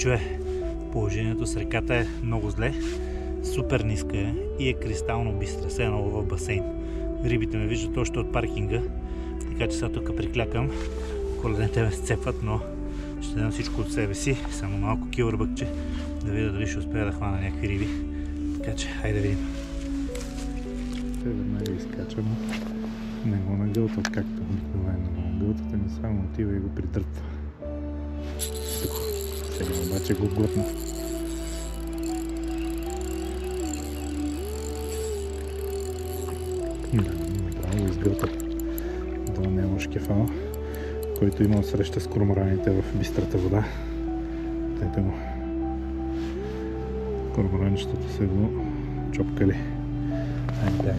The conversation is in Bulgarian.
Пичове, положението с реката е много зле, супер ниска е и е кристално бистра, все едно в басейн. Рибите ме виждат още от паркинга, така че сега тук приклякам. Коленете ме сцепват, но ще дам всичко от себе си, само малко килърбъкче, да видя дали ще успея да хвана някакви риби. Така че, хайде да видим. Те веднага изкачам, не го нагълтат, както обикновено го нагълтат, ами само отива и го придърпва. Сега обаче го глътна. Да, го изгълта до нямаш кефал, който имал среща с кормораните в бистрата вода. Тъйте го. Корморанчетата са го чопкали. Айде.